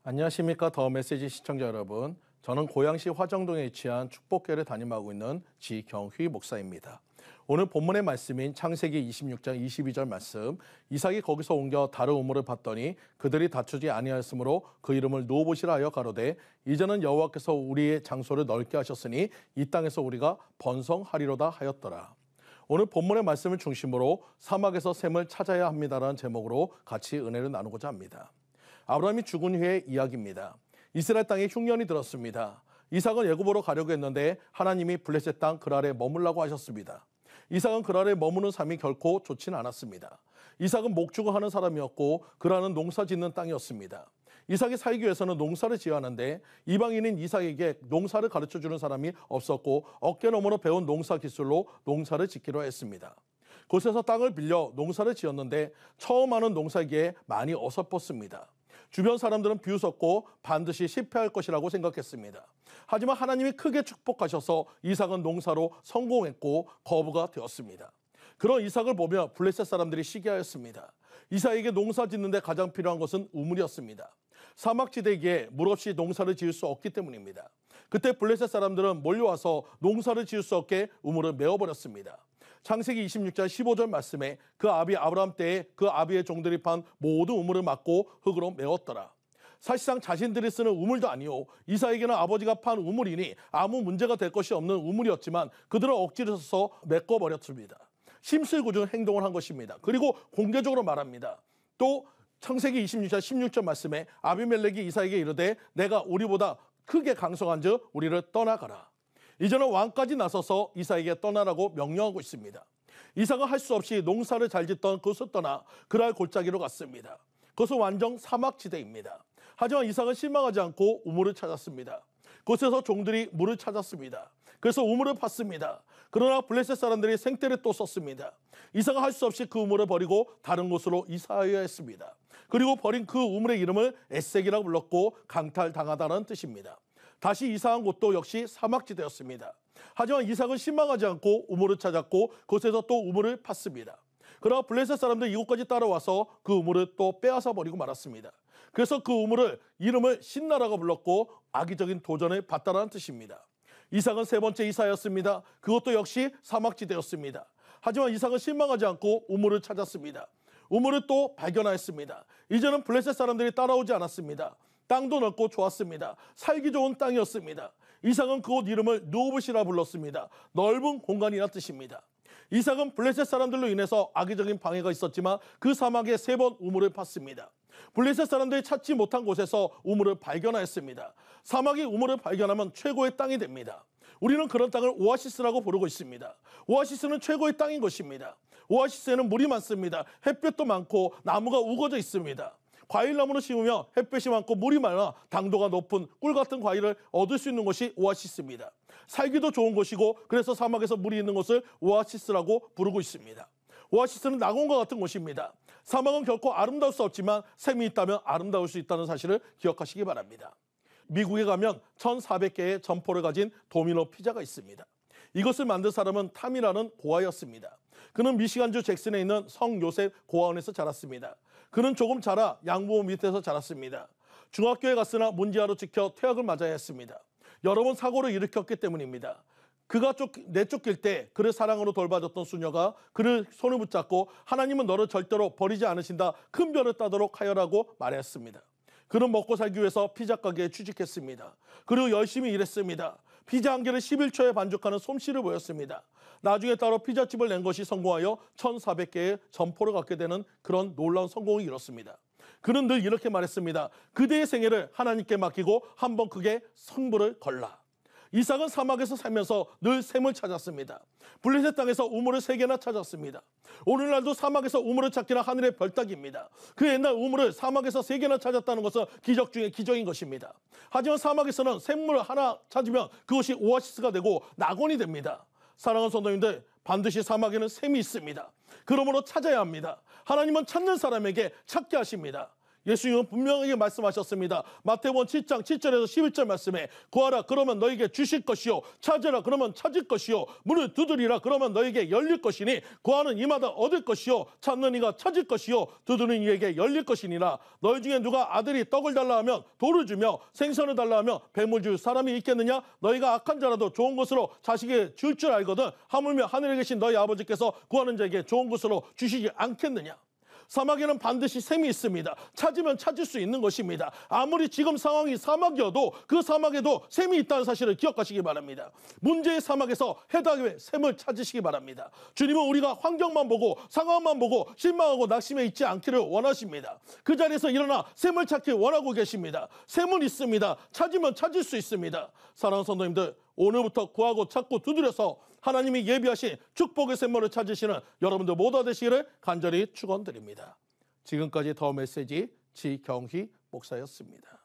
안녕하십니까. 더 메시지 시청자 여러분. 저는 고양시 화정동에 위치한 축복교회를 담임하고 있는 지경휘 목사입니다. 오늘 본문의 말씀인 창세기 26장 22절 말씀, 이삭이 거기서 옮겨 다른 우물을 봤더니 그들이 다투지 아니하였으므로 그 이름을 노봇이라 하여 가로되 이제는 여호와께서 우리의 장소를 넓게 하셨으니 이 땅에서 우리가 번성하리로다 하였더라. 오늘 본문의 말씀을 중심으로 사막에서 샘을 찾아야 합니다라는 제목으로 같이 은혜를 나누고자 합니다. 아브라함이 죽은 후의 이야기입니다. 이스라엘 땅에 흉년이 들었습니다. 이삭은 애굽으로 가려고 했는데 하나님이 블레셋 땅 그랄에 머물라고 하셨습니다. 이삭은 그랄에 머무는 삶이 결코 좋지는 않았습니다. 이삭은 목축을 하는 사람이었고 그랄은 농사 짓는 땅이었습니다. 이삭이 살기 위해서는 농사를 지어야 하는데 이방인인 이삭에게 농사를 가르쳐주는 사람이 없었고 어깨너머로 배운 농사 기술로 농사를 짓기로 했습니다. 곳에서 땅을 빌려 농사를 지었는데 처음 하는 농사기에 많이 어설펐습니다. 주변 사람들은 비웃었고 반드시 실패할 것이라고 생각했습니다. 하지만 하나님이 크게 축복하셔서 이삭은 농사로 성공했고 거부가 되었습니다. 그런 이삭을 보며 블레셋 사람들이 시기하였습니다. 이삭에게 농사 짓는데 가장 필요한 것은 우물이었습니다. 사막지대기에 물 없이 농사를 지을 수 없기 때문입니다. 그때 블레셋 사람들은 몰려와서 농사를 지을 수 없게 우물을 메워버렸습니다. 창세기 26장 15절 말씀에 그 아비 아브라함 때에 그 아비의 종들이 판 모든 우물을 막고 흙으로 메웠더라. 사실상 자신들이 쓰는 우물도 아니요 이삭에게는 아버지가 판 우물이니 아무 문제가 될 것이 없는 우물이었지만 그들은 억지로 써서 메꿔버렸습니다. 심술궂은 행동을 한 것입니다. 그리고 공개적으로 말합니다. 또 창세기 26장 16절 말씀에 아비멜렉이 이삭에게 이르되 내가 우리보다 크게 강성한즉 우리를 떠나가라. 이제는 왕까지 나서서 이삭에게 떠나라고 명령하고 있습니다. 이삭은 할 수 없이 농사를 잘 짓던 그곳을 떠나 그랄 골짜기로 갔습니다. 그것은 완전 사막지대입니다. 하지만 이삭은 실망하지 않고 우물을 찾았습니다. 그곳에서 종들이 물을 찾았습니다. 그래서 우물을 팠습니다. 그러나 블레셋 사람들이 생떼를 또 썼습니다. 이삭은 할 수 없이 그 우물을 버리고 다른 곳으로 이사하여야 했습니다. 그리고 버린 그 우물의 이름을 에색이라고 불렀고 강탈당하다는 뜻입니다. 다시 이사한 곳도 역시 사막지대였습니다. 하지만 이삭은 실망하지 않고 우물을 찾았고 그곳에서 또 우물을 팠습니다. 그러나 블레셋 사람들이 이곳까지 따라와서 그 우물을 또 빼앗아 버리고 말았습니다. 그래서 그 우물을 이름을 신나라고 불렀고 악의적인 도전을 받다라는 뜻입니다. 이삭은 세 번째 이사였습니다. 그것도 역시 사막지대였습니다. 하지만 이삭은 실망하지 않고 우물을 찾았습니다. 우물을 또 발견하였습니다. 이제는 블레셋 사람들이 따라오지 않았습니다. 땅도 넓고 좋았습니다. 살기 좋은 땅이었습니다. 이삭은 그곳 이름을 누봇이라 불렀습니다. 넓은 공간이라는 뜻입니다. 이삭은 블레셋 사람들로 인해서 악의적인 방해가 있었지만 그 사막에 3번 우물을 팠습니다. 블레셋 사람들이 찾지 못한 곳에서 우물을 발견하였습니다. 사막이 우물을 발견하면 최고의 땅이 됩니다. 우리는 그런 땅을 오아시스라고 부르고 있습니다. 오아시스는 최고의 땅인 것입니다. 오아시스에는 물이 많습니다. 햇볕도 많고 나무가 우거져 있습니다. 과일나무를 심으면 햇볕이 많고 물이 많아 당도가 높은 꿀 같은 과일을 얻을 수 있는 곳이 오아시스입니다. 살기도 좋은 곳이고 그래서 사막에서 물이 있는 곳을 오아시스라고 부르고 있습니다. 오아시스는 낙원과 같은 곳입니다. 사막은 결코 아름다울 수 없지만 샘이 있다면 아름다울 수 있다는 사실을 기억하시기 바랍니다. 미국에 가면 1,400개의 점포를 가진 도미노 피자가 있습니다. 이것을 만든 사람은 탐이라는 고아였습니다. 그는 미시간주 잭슨에 있는 성 요셉 고아원에서 자랐습니다. 그는 조금 자라 양부모 밑에서 자랐습니다. 중학교에 갔으나 문제아로 찍혀 퇴학을 맞아야 했습니다. 여러 번 사고를 일으켰기 때문입니다. 그가 내쫓길 때 그를 사랑으로 돌봐줬던 수녀가 그를 손을 붙잡고 하나님은 너를 절대로 버리지 않으신다. 큰 별을 따도록 하여라고 말했습니다. 그는 먹고 살기 위해서 피자 가게에 취직했습니다. 그리고 열심히 일했습니다. 피자 한 개를 11초에 반죽하는 솜씨를 보였습니다. 나중에 따로 피자집을 낸 것이 성공하여 1,400개의 점포를 갖게 되는 그런 놀라운 성공을 이뤘습니다. 그는 늘 이렇게 말했습니다. 그대의 생애를 하나님께 맡기고 한번 크게 승부를 걸라. 이삭은 사막에서 살면서 늘 샘을 찾았습니다. 블레셋 땅에서 우물을 3개나 찾았습니다. 오늘날도 사막에서 우물을 찾기는 하늘의 별따기입니다. 그 옛날 우물을 사막에서 3개나 찾았다는 것은 기적 중에 기적인 것입니다. 하지만 사막에서는 샘물을 하나 찾으면 그것이 오아시스가 되고 낙원이 됩니다. 사랑하는 성도님들, 반드시 사막에는 샘이 있습니다. 그러므로 찾아야 합니다. 하나님은 찾는 사람에게 찾게 하십니다. 예수님은 분명하게 말씀하셨습니다. 마태복음 7장 7절에서 11절 말씀에 구하라 그러면 너에게 주실 것이요 찾으라 그러면 찾을 것이요 문을 두드리라 그러면 너에게 열릴 것이니 구하는 이마다 얻을 것이요 찾는 이가 찾을 것이요 두드리는 이에게 열릴 것이니라. 너희 중에 누가 아들이 떡을 달라 하면 돌을 주며 생선을 달라 하면 뱀을 줄 사람이 있겠느냐? 너희가 악한 자라도 좋은 것으로 자식에게 줄 줄 알거든 하물며 하늘에 계신 너희 아버지께서 구하는 자에게 좋은 것으로 주시지 않겠느냐? 사막에는 반드시 샘이 있습니다. 찾으면 찾을 수 있는 것입니다. 아무리 지금 상황이 사막이어도 그 사막에도 샘이 있다는 사실을 기억하시기 바랍니다. 문제의 사막에서 해답의 샘을 찾으시기 바랍니다. 주님은 우리가 환경만 보고 상황만 보고 실망하고 낙심해 있지 않기를 원하십니다. 그 자리에서 일어나 샘을 찾기 원하고 계십니다. 샘은 있습니다. 찾으면 찾을 수 있습니다. 사랑하는 성도님들, 오늘부터 구하고 찾고 두드려서 하나님이 예비하신 축복의 샘물을 찾으시는 여러분들 모두 되시기를 간절히 축원드립니다. 지금까지 더 메시지 지경휘 목사였습니다.